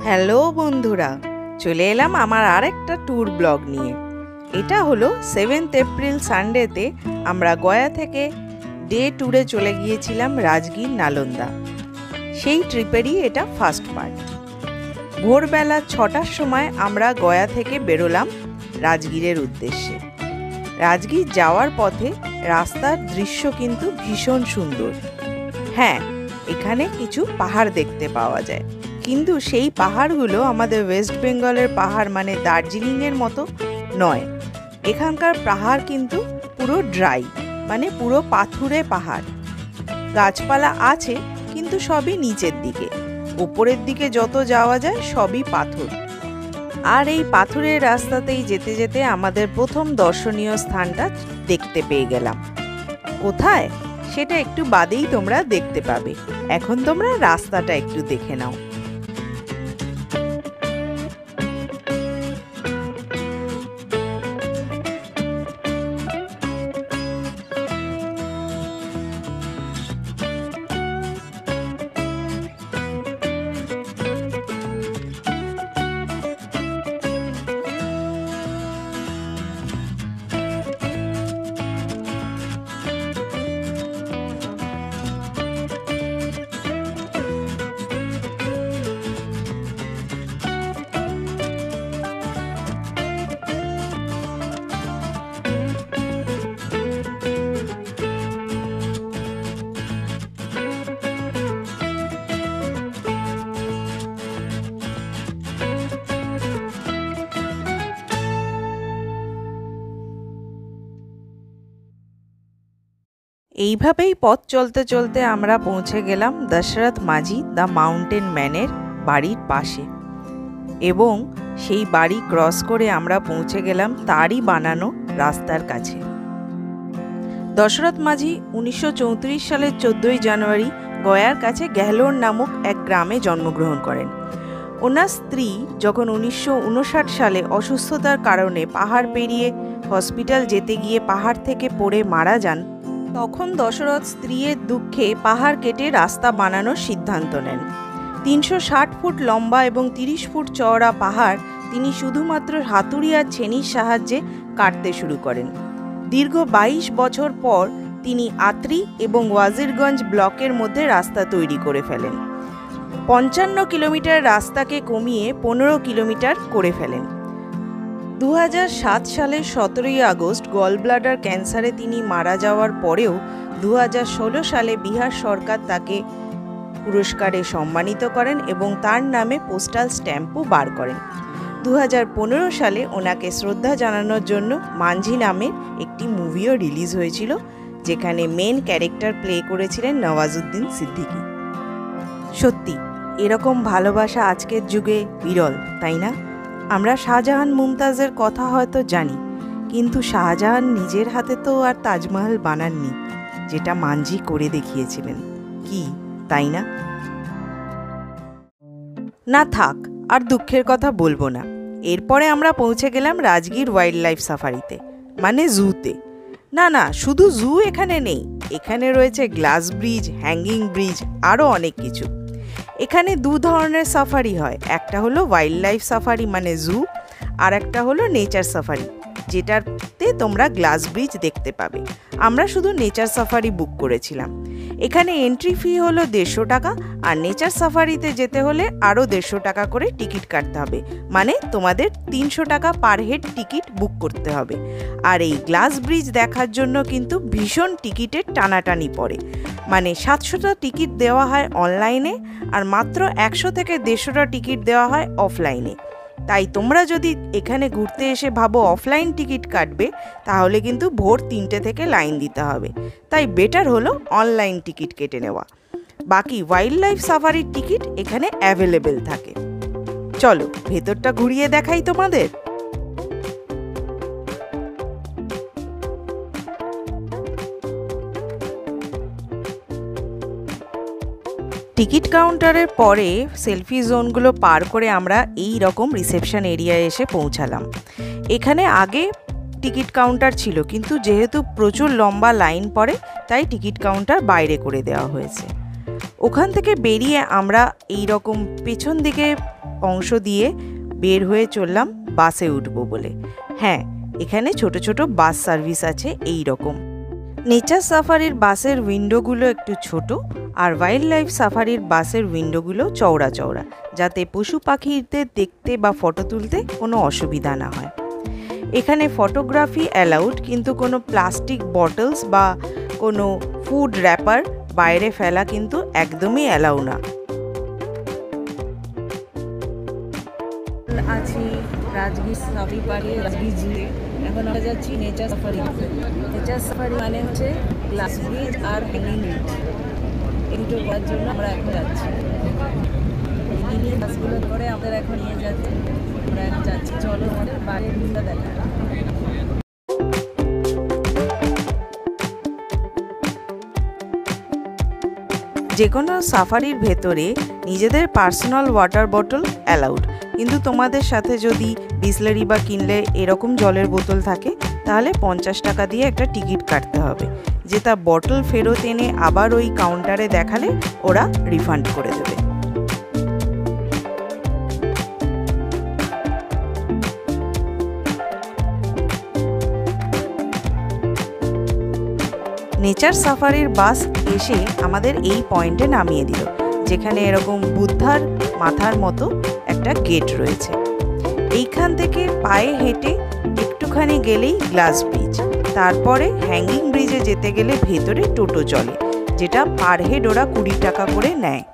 Hello বন্ধুরা, চলে এলাম আমার আরেকটা ট্যুর ব্লগ নিয়ে। এটা হলো 7th এপ্রিল সানডেতে আমরা গয়া থেকে ডে ট্যুরে চলে গিয়েছিলাম রাজগীর নালন্দা। সেই ট্রিপেরই এটা ফার্স্ট পার্ট। ভোরবেলা 6টার সময় আমরা গয়া থেকে বেরোলাম রাজগীরের উদ্দেশ্যে। রাজগীর যাওয়ার পথে রাস্তার দৃশ্য কিন্তু ভীষণ সুন্দর। হ্যাঁ, এখানে কিছু পাহাড় দেখতে পাওয়া যায়, কিন্তু সেই পাহাড়গুলো আমাদের ওয়েস্ট বেঙ্গলের পাহাড় মানে দার্জিলিংয়ের মতো নয়। এখানকার পাহাড় কিন্তু পুরো ড্রাই, মানে পুরো পাথুরে পাহাড়। গাছপালা আছে কিন্তু সবই নিচের দিকে, উপরের দিকে যত যাওয়া যায় সবই পাথর। আর এই পাথুরের রাস্তাতেই যেতে যেতে আমাদের প্রথম দর্শনীয় স্থানটা দেখতে পেয়ে গেলাম। কোথায় সেটা একটু বাদেই তোমরা দেখতে পাবে, এখন তোমরা রাস্তাটা একটু দেখে নাও। এইভাবেই পথ চলতে চলতে আমরা পৌঁছে গেলাম দশরথ মাঝি দ্য মাউন্টেন ম্যানের বাড়ির পাশে, এবং সেই বাড়ি ক্রস করে আমরা পৌঁছে গেলাম তারই বানানো রাস্তার কাছে। দশরথ মাঝি 1934 সালের 14ই জানুয়ারি গয়ার কাছে গ্যাহলোর নামক এক গ্রামে জন্মগ্রহণ করেন। ওনার স্ত্রী যখন 1959 সালে অসুস্থতার কারণে পাহাড় পেরিয়ে হসপিটাল যেতে গিয়ে পাহাড় থেকে পড়ে মারা যান, তখন দশরথ স্ত্রীর দুঃখে পাহাড় কেটে রাস্তা বানানোর সিদ্ধান্ত নেন। 360 ফুট লম্বা এবং 30 ফুট চওড়া পাহাড় তিনি শুধুমাত্র হাতুড়ি আর ছেনির সাহায্যে কাটতে শুরু করেন। দীর্ঘ 22 বছর পর তিনি আত্রি এবং ওয়াজিরগঞ্জ ব্লকের মধ্যে রাস্তা তৈরি করে ফেলেন। 55 কিলোমিটার রাস্তাকে কমিয়ে 15 কিলোমিটার করে ফেলেন। 2007 সালের 17ই আগস্ট গলব্লাডার ক্যান্সারে তিনি মারা যাওয়ার পরেও 2016 সালে বিহার সরকার তাকে পুরস্কারে সম্মানিত করেন এবং তার নামে পোস্টাল স্ট্যাম্পও বার করেন। 2015 সালে ওনাকে শ্রদ্ধা জানানোর জন্য মাঝি নামে একটি মুভিও রিলিজ হয়েছিল, যেখানে মেন ক্যারেক্টার প্লে করেছিলেন নওয়াজুদ্দিন সিদ্দিকী। সত্যি এরকম ভালোবাসা আজকের যুগে বিরল, তাই না? আমরা শাহজাহান মুমতাজের কথা হয়তো জানি, কিন্তু শাহজাহান নিজের হাতে তো আর তাজমহল বানাননি, যেটা মাঝি করে দেখিয়েছিলেন। কি, তাই না? না থাক, আর দুঃখের কথা বলবো না। এরপরে আমরা পৌঁছে গেলাম রাজগীর ওয়াইল্ড লাইফ সাফারিতে, মানে জুতে। না, শুধু জু এখানে নেই, এখানে রয়েছে গ্লাস ব্রিজ, হ্যাঙ্গিং ব্রিজ, আরও অনেক কিছু। এখানে দু ধরনের সাফারি হয়, একটা হলো ওয়াইল্ড লাইফ সাফারি মানে জু, আর একটা হলো নেচার সাফারি, যেটাতে তোমরা গ্লাস ব্রিজ দেখতে পাবে। আমরা শুধু নেচার সাফারি বুক করেছিলাম। এখানে এন্ট্রি ফি হলো 150 টাকা, আর নেচার সাফারিতে যেতে হলে আরও 150 টাকা করে টিকিট কাটতে হবে, মানে তোমাদের 300 টাকা পার হেড টিকিট বুক করতে হবে। আর এই গ্লাস ব্রিজ দেখার জন্য কিন্তু ভীষণ টিকিটের টানাটানি পড়ে, মানে 700টা টিকিট দেওয়া হয় অনলাইনে, আর মাত্র 100 থেকে 150টা টিকিট দেওয়া হয় অফলাইনে। তাই তোমরা যদি এখানে ঘুরতে এসে ভাবো অফলাইন টিকিট কাটবে, তাহলে কিন্তু ভোর 3টে থেকে লাইন দিতে হবে। তাই বেটার হলো অনলাইন টিকিট কেটে নেওয়া। বাকি ওয়াইল্ড লাইফ সাফারির টিকিট এখানে অ্যাভেলেবেল থাকে। চলো ভেতরটা ঘুরিয়ে দেখাই তোমাদের। টিকিট কাউন্টারের পরে সেলফি জোনগুলো পার করে আমরা এই রকম রিসেপশন এরিয়ায় এসে পৌঁছালাম। এখানে আগে টিকিট কাউন্টার ছিল, কিন্তু যেহেতু প্রচুর লম্বা লাইন পড়ে তাই টিকিট কাউন্টার বাইরে করে দেওয়া হয়েছে। ওখান থেকে বেরিয়ে আমরা এই রকম পেছন দিকে অংশ দিয়ে বের হয়ে চললাম বাসে উঠবো বলে। হ্যাঁ, এখানে ছোট ছোট বাস সার্ভিস আছে এই রকম। নেচার সাফারির বাসের উইন্ডোগুলো একটু ছোট, আর ওয়াইল্ড লাইফ সাফারির বাসের উইন্ডোগুলো চওড়া চওড়া, যাতে পশু পাখিদের দেখতে বা ফটো তুলতে কোনো অসুবিধা না হয়। এখানে ফটোগ্রাফি অ্যালাউড, কিন্তু কোনো প্লাস্টিক বটলস বা কোনো ফুড র্যাপার বাইরে ফেলা কিন্তু একদমই অ্যালাউ না। আছি রাজগীর সাফারি পার্কে, রাজগীর জিলে। এখন আমরা যাচ্ছি নেচার সাফারি। নেচার সাফারি মানে হচ্ছে গ্লাস ব্রিজ আর হ্যাঙ্গিং ব্রিজ, এই দুটো করার জন্য আমরা এখন যাচ্ছি। মিনি বাসগুলো করে আমাদের এখন নিয়ে যাচ্ছে, আমরা এখন যাচ্ছি। চলো আমাদের বাইরের ভিউটা দেখা। যে কোনো সাফারির ভেতরে নিজেদের পার্সোনাল ওয়াটার বোতল অ্যালাউড, কিন্তু তোমাদের সাথে যদি বিসলারি বা কিনলে এরকম জলের বোতল থাকে তাহলে 50 টাকা দিয়ে একটা টিকিট কাটতে হবে, যেটা বটল ফেরত এনে আবার ওই কাউন্টারে দেখালে ওরা রিফান্ড করে দেবে। নেচার সাফারির বাস এসে আমাদের এই পয়েন্টে নামিয়ে দিল, যেখানে এরকম বুদ্ধার মাথার মতো একটা গেট রয়েছে। এইখান থেকে পায়ে হেঁটে একটুখানি গেলেই গ্লাস ব্রিজ, তারপরে হ্যাঙ্গিং ব্রিজে যেতে গেলে ভেতরে টোটো চলে, যেটা পার হেড ওরা 20 টাকা করে নেয়।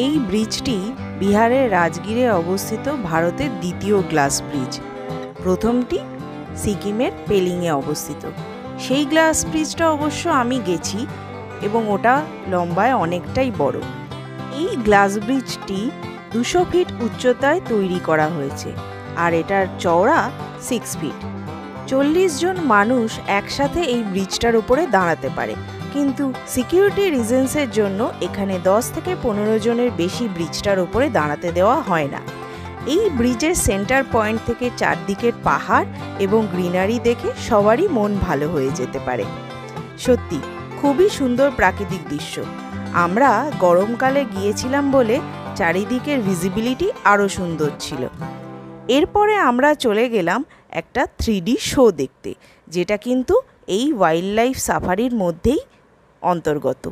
এই ব্রিজটি বিহারের রাজগীরে অবস্থিত ভারতের দ্বিতীয় গ্লাস ব্রিজ। প্রথমটি সিকিমের পেলিংয়ে অবস্থিত। সেই গ্লাস ব্রিজটা অবশ্য আমি গেছি এবং ওটা লম্বায় অনেকটাই বড়। এই গ্লাস ব্রিজটি 200 ফিট উচ্চতায় তৈরি করা হয়েছে, আর এটার চওড়া 6 ফিট। 40 জন মানুষ একসাথে এই ব্রিজটার উপরে দাঁড়াতে পারে, কিন্তু সিকিউরিটি রিজনসের জন্য এখানে 10 থেকে 15 জনের বেশি ব্রিজটার উপরে দাঁড়াতে দেওয়া হয় না। এই ব্রিজের সেন্টার পয়েন্ট থেকে চারদিকের পাহাড় এবং গ্রিনারি দেখে সবারই মন ভালো হয়ে যেতে পারে। সত্যি খুবই সুন্দর প্রাকৃতিক দৃশ্য। আমরা গরমকালে গিয়েছিলাম বলে চারিদিকের ভিজিবিলিটি আরও সুন্দর ছিল। এরপরে আমরা চলে গেলাম একটা 3D শো দেখতে, যেটা কিন্তু এই ওয়াইল্ড লাইফ সাফারির মধ্যেই অন্তর্গত।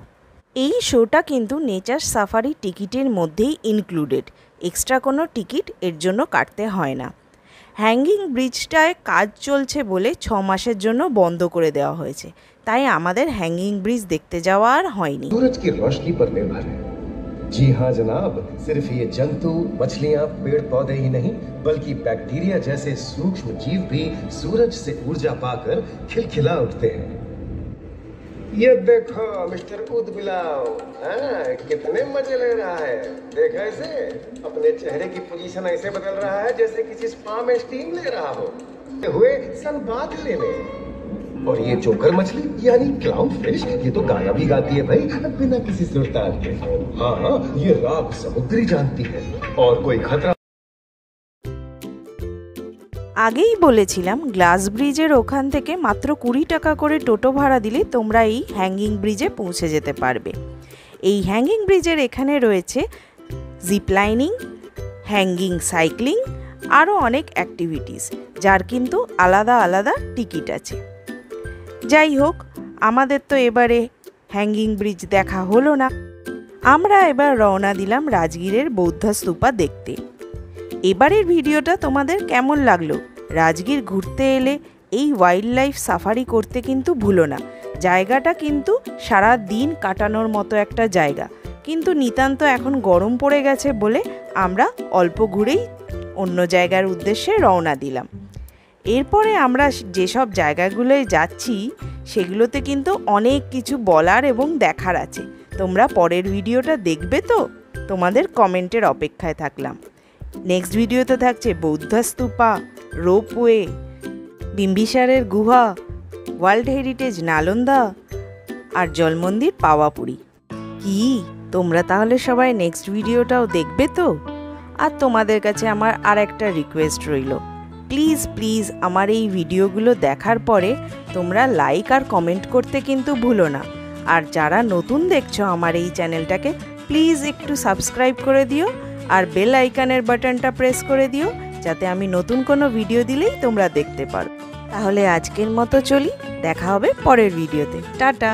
এই শোটা কিন্তু নেচার সাফারি টিকিটের মধ্যেই ইনক্লুডেড, এক্সট্রা কোনো টিকিট এর জন্য কাটতে হয় না। হ্যাঙ্গিং ব্রিজটায় কাজ চলছে বলে 6 মাসের জন্য বন্ধ করে দেওয়া হয়েছে, তাই আমাদের হ্যাঙ্গিং ব্রিজ দেখতে যাওয়া আর হয়নি। सूरज की रोशनी पर निर्भर है। जी हाँ जनाब, सिर्फ ये जंतु, मछलियाँ, पेड़ पौधे ही नहीं बल्कि बैक्टीरिया जैसे सूक्ष्म जीव भी सूरज से ऊर्जा पाकर खिलखिला उठते हैं। ये देखो मिस्टर ऊदबिलाव, कितने मजे ले रहा है। देखा इसे, अपने चेहरे की पोजीशन ऐसे बदल रहा है जैसे किसी स्पा में स्टीम ले रहा हो, हुए सनबाथ लेने। और ये चोकर मछली यानी क्लाउन फिश, ये तो गाना भी गाती है भाई बिना किसी सुल्तान के। हाँ हाँ, ये राग समुद्री जानती है और कोई खतरा। আগেই বলেছিলাম গ্লাস ব্রিজের ওখান থেকে মাত্র 20 টাকা করে টোটো ভাড়া দিলে তোমরা এই হ্যাঙ্গিং ব্রিজে পৌঁছে যেতে পারবে। এই হ্যাঙ্গিং ব্রিজের এখানে রয়েছে জিপ লাইনিং, হ্যাঙ্গিং সাইক্লিং, আরও অনেক অ্যাক্টিভিটিস, যার কিন্তু আলাদা আলাদা টিকিট আছে। যাই হোক, আমাদের তো এবারে হ্যাঙ্গিং ব্রিজ দেখা হলো না। আমরা এবার রওনা দিলাম রাজগীরের বৌদ্ধ স্তূপা দেখতে। এবারের ভিডিওটা তোমাদের কেমন লাগলো? রাজগীর ঘুরতে এলে এই ওয়াইল্ড লাইফ সাফারি করতে কিন্তু ভুলো না। জায়গাটা কিন্তু সারা দিন কাটানোর মতো একটা জায়গা, কিন্তু নিতান্ত এখন গরম পড়ে গেছে বলে আমরা অল্প ঘুরেই অন্য জায়গার উদ্দেশ্যে রওনা দিলাম। এরপরে আমরা যেসব জায়গাগুলোয় যাচ্ছি সেগুলোতে কিন্তু অনেক কিছু বলার এবং দেখার আছে। তোমরা পরের ভিডিওটা দেখবে তো? তোমাদের কমেন্টের অপেক্ষায় থাকলাম। নেক্সট ভিডিওতে থাকছে বৌদ্ধ স্তূপা, রোপওয়ে, বিম্বিসারের গুহা, ওয়ার্ল্ড হেরিটেজ নালন্দা আর জলমন্দির পাওয়াপুরি। কি তোমরা তাহলে সবাই নেক্সট ভিডিওটাও দেখবে তো? আর তোমাদের কাছে আমার আর একটা রিকোয়েস্ট রইল, প্লিজ প্লিজ আমার এই ভিডিওগুলো দেখার পরে তোমরা লাইক আর কমেন্ট করতে কিন্তু ভুলো না। আর যারা নতুন দেখছো আমার এই চ্যানেলটাকে, প্লিজ একটু সাবস্ক্রাইব করে দিও আর বেল আইকনের বাটনটা প্রেস করে দিও, যাতে আমি নতুন কোনো ভিডিও দিলেই তোমরা দেখতে পারো। তাহলে আজকের মতো চলি, দেখা হবে পরের ভিডিওতে। টাটা।